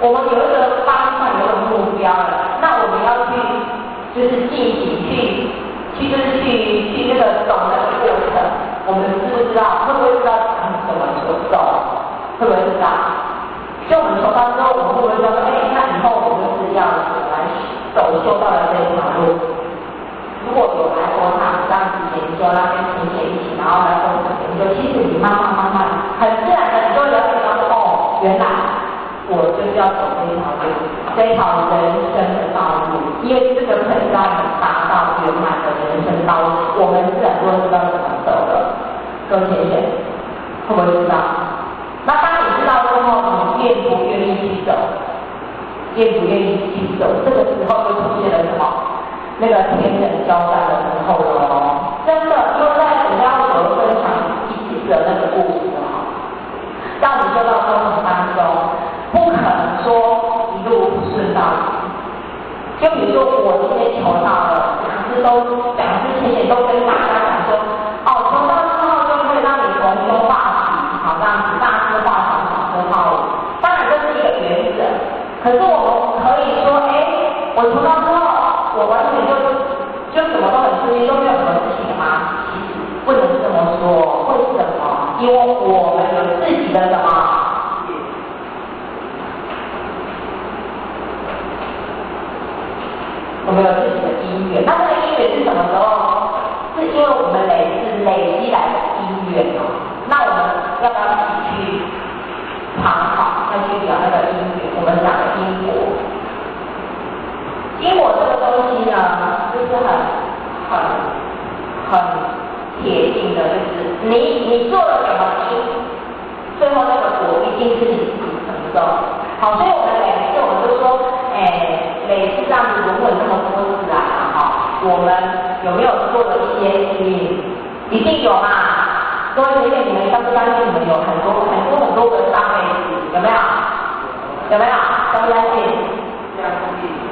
我们有一个方向，有一个目标了，那我们要去就是进行去那个走那个过程，我们知不知道？会不会知道怎么走？会不会知道？就我们求道之后，我们会不会知道？那以后我们是要来走修道的这一条路？如果有来过他这样子研究，那跟同学一起，然后来共同研究，其实你慢慢很自然的你就了解到哦，原来我就是要走这一条路，这一条人生的道路，因为这个可以让我们达到圆满的人生道路，我们自然就知道怎么走了。各位同学，会不会知道？那当你知道之后，你愿不愿意去走？愿不愿意去走？这个时候就出现了什么？那个天人交战的时候了哦，真的，因为在主要有分享一起的那个故事哈，让你修到过程当中，不可能说一路顺到底。就比如说我今天求到了，讲师前都跟大家讲说，哦，求到之后就会让你逢凶化吉，好这样子，大事化小，小事化无。当然这是一个原则，可是我们可以说，我求到之后。我完全就什么都很顺利，都没有什么事情吗？其实不能这么说，为什么？因为我们有自己的什么？我们有自己的因缘。那这个因缘是什么时候？是因为我们累积来的因缘哦。那我们要不要一起去参考？要去聊那个因缘？我们讲的因果。因果这个东西呢，就是很铁定的，就是你做了什么因，最后那个果一定是你自己承受。好，所以我们每次我们就说，累次这样子轮回那么多次来了哈，我们有没有做了一些因？一定有嘛。各位学姐，你们相不相信你们有很多个上辈子？有没有？有没有？相不相信？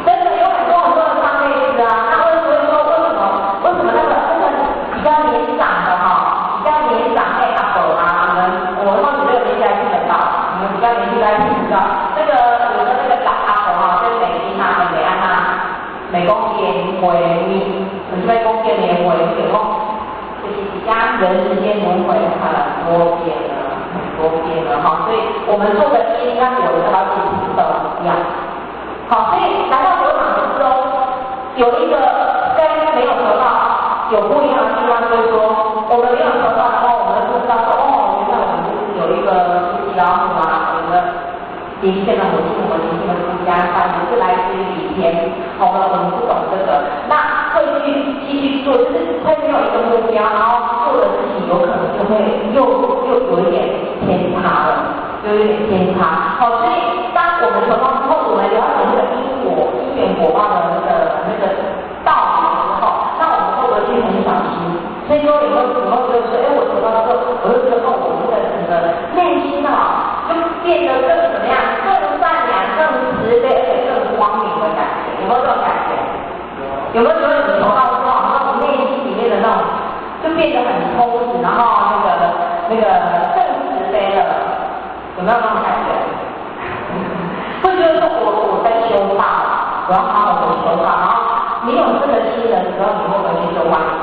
真的有很多的上辈子啊，那为什么那个比较年长的哈，比较年长阿伯啊，我们或许6年才听得到，你们比较年轻才听不到。那个有的那个老阿伯哈，在北京啊、美安啊，美工业会，什么工业联会，然后就是家人之间轮回很多遍了哈，所以我们做的因跟果的好几次都一样。好，所以来到佛场的时候，有一个跟没有求到有不一样的地方，就是说，我们没有求到的话，我们不知道说，原来我们就是有一个土地老虎啊，有一个灵性的母亲，我们灵性的出家，它不是来自于里天，我们不懂这个，那会去继续做，就是会没有一个目标，然后做的事情有可能就会又有一点偏差了。就有点偏差，好，所以当我们求到之后，我们了解那个因缘果报的那个道理的时候，那我们会不会去很小心？所以说有时候就说，我求到之后，我就觉得我这个整个内心就变得更怎么样，更善良、更慈悲，而且更光明的感觉，有没有这种感觉？有没有觉得你求到之后，好像内心里面的那种就变得很充实，然后那个更慈悲了？有没有那种感觉？会觉得说我在修道，我要好好的修道，然后你有这个心的时候，你会不会去做坏事？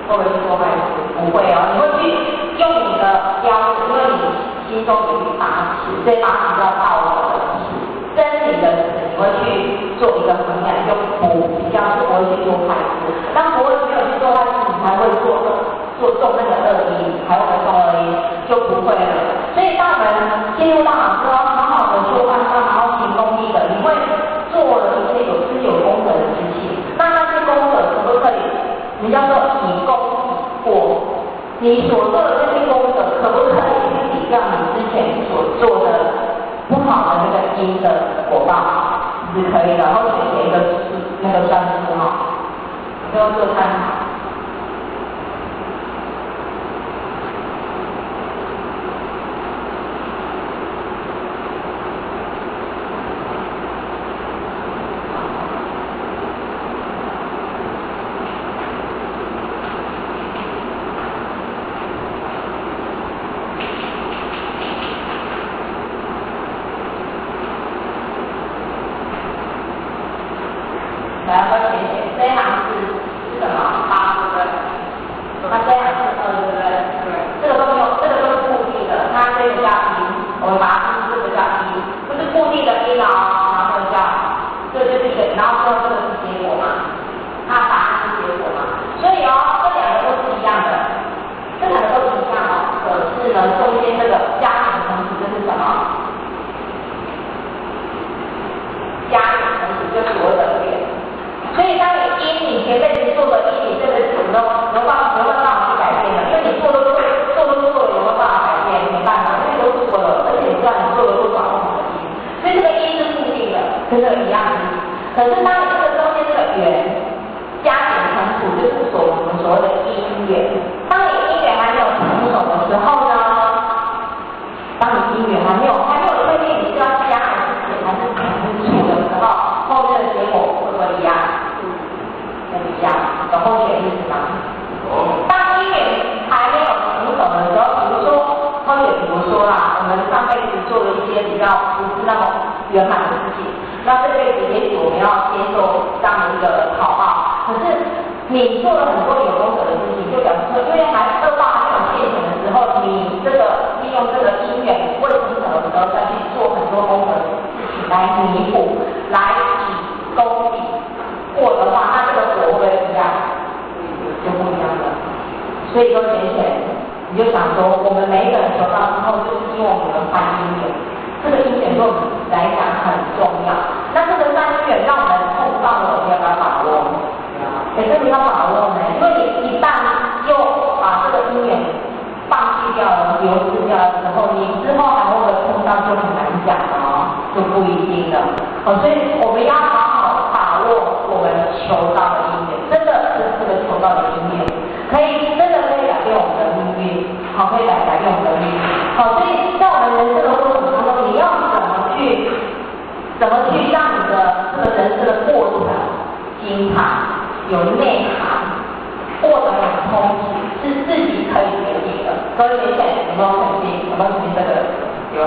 会不会去做坏事？不会哦，你会去用你的标准，因为你心中有一把尺，这把尺叫道德的尺，真理的尺，你会去做一个衡量，就比较不会去做坏事。当不会没有去做坏事，你才会做那个恶因，才会做恶因，就不会了。所以当我们进入到之后，好好的修办道，然后行公益的，你会做了一些自己有功德的事情。那些功德可不可以？你叫做以功以过。你所做的这些功德，可不可以去抵掉你之前所做的不好的那个因的果报？是可以的。然后写一个那个算术哈，就要做参考。呢，中间这个加减乘除就是什么？加减乘除就是所谓的圆。所以当你前辈子做的你这个是没有办法去改变的，因为你做了，有没有办法改变？没办法，因为都做了，而且你知道你做了多少不同的因，所以这个因是固定的，跟这个一样的。可是当你这个中间这个圆加减乘除，就是我们所谓的因缘。当你因缘还没有成熟的时候呢，当你因缘还没有确定你是要加还是减还是除的时候，后面的结果会不会一样？不一样。有后选意思吗？当因缘还没有成熟的时候，比如说啦，我们上辈子做了一些比较不是那么圆满的事情，那这辈子也许我们要接受这样的一个考报。可是你做了很多有功德的事情，就表示说，因为恶报还没有现前的时候，你这个利用这个因缘未成熟的时候，再去做很多功德的事情来弥补，来以功底过的话，那这个果会不会一样？就不一样了。所以说你就想说，我们每一个人求道之后，就是因为我们犯因缘，这个因缘对我们来讲很重要。那这个犯因缘让我们碰到了，我们要不要把握？真的要把握呢，因为你一旦又把这个因缘放弃掉了、流失掉了之后，你之后还会不会碰到就很难讲了，就不一定了。所以我们要好好把握我们求道的因缘，真的是这个求道的因缘，真的可以改变我们的命运，可以改变我们的命运。所以在我们人生的过程当中，你要怎么去让你的这个人生的过程精彩？有内涵，过得很充实，是自己可以决定的。各位学姐有没有肯定？有没有肯定这个？有。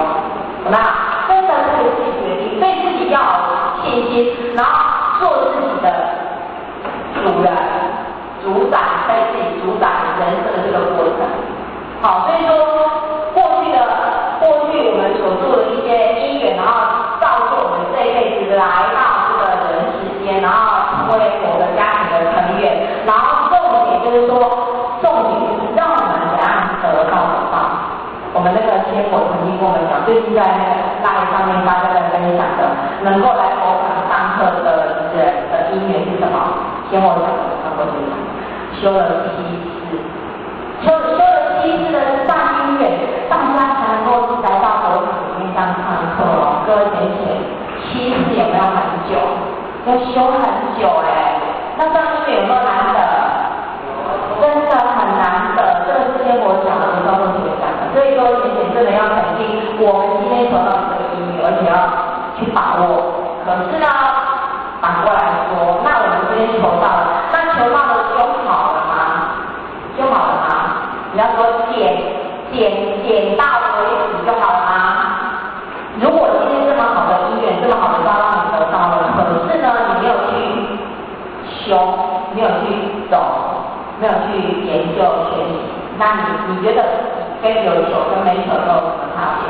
有没有？真的可以自己决定，对自己要有信心，然后做自己的主人，可以自己主宰人生的这个过程。所以说过去我们所做的一些因缘，然后造就我们这一辈子来到这个人世间，然后成为我的家庭的成员，然后重点就是让我们怎样得到的道。我们那个仙火曾经跟我们讲，最近在那个赖上面大家在分享的，能够来佛堂上课的人的因缘是什么？仙火讲的，修了7世，修了7世的大因缘，大家才能够来到佛堂里面上课哦。各位7世有没有很久？要修很久那这样因缘有没有难得？真的很难得，这个是仙佛讲的，不是问题讲的。所以说，真的要肯定我们今天求到的这个因缘，而且要去把握。可是呢，反过来说，那我们今天求到了，那求到了修好了吗？修好了吗？你要说点到为止就好了吗？如果今天这么好的因缘，这么好的道让你得到了，可是呢，你没有去修，没有去走，没有去研究学习，那你觉得跟有求跟没求都有什么差别？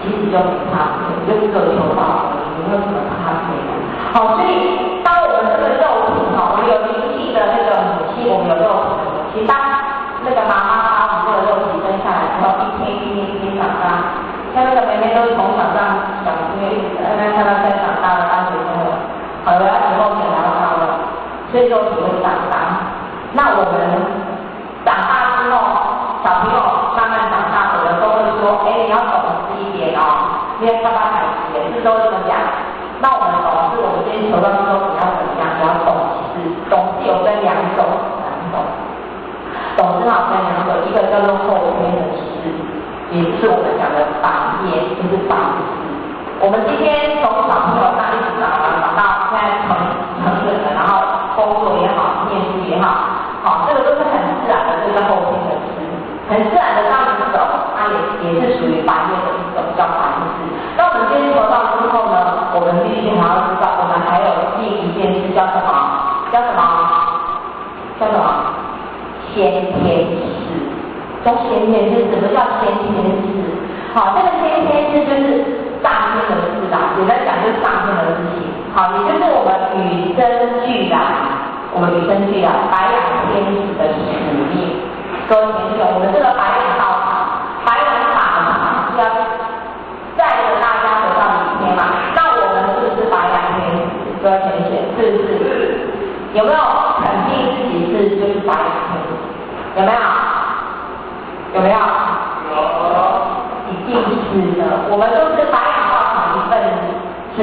其实就没差别，就是有求到而已，没有什么差别。所以当我们这个肉体我们有灵气的那个母亲，我们有肉体的母亲，当那个妈妈把我们这个肉体生下来之后，一天长大。像那个妹妹都是从小这样小因为看到现在长大了，当学生了，好了，以后也要到了，所以肉体会长大。那我们长大之后，小朋友慢慢长大，有的都会说，你要懂事一点因为爸爸孩子也是都这么讲。那我们懂事，我们今天求到之后，你要怎么样？你要懂事，懂事有分2种，懂事好分2种，一个叫做后天的事。也就是我们讲的法业，就是法事。我们今天从小朋友那一直长到现在成人了，然后工作也好，念书也好，这个都是很自然的，这个后天的事，很自然的让你走，它也是属于法业的一种叫法事。那我们今天求到之后呢，我们必须还要知道，我们还有另一件事叫什么？先天事。叫先天事，什么叫先天事？这个先天事就是上天的事啦，简单讲就是上天的事情。也就是我们与生俱来，白养天使的使命。各位同学，我们这个白养道场，有没有肯定自己是就是白羊座？有没有？有没有？有。一定是的，我们都是白羊化成一份子。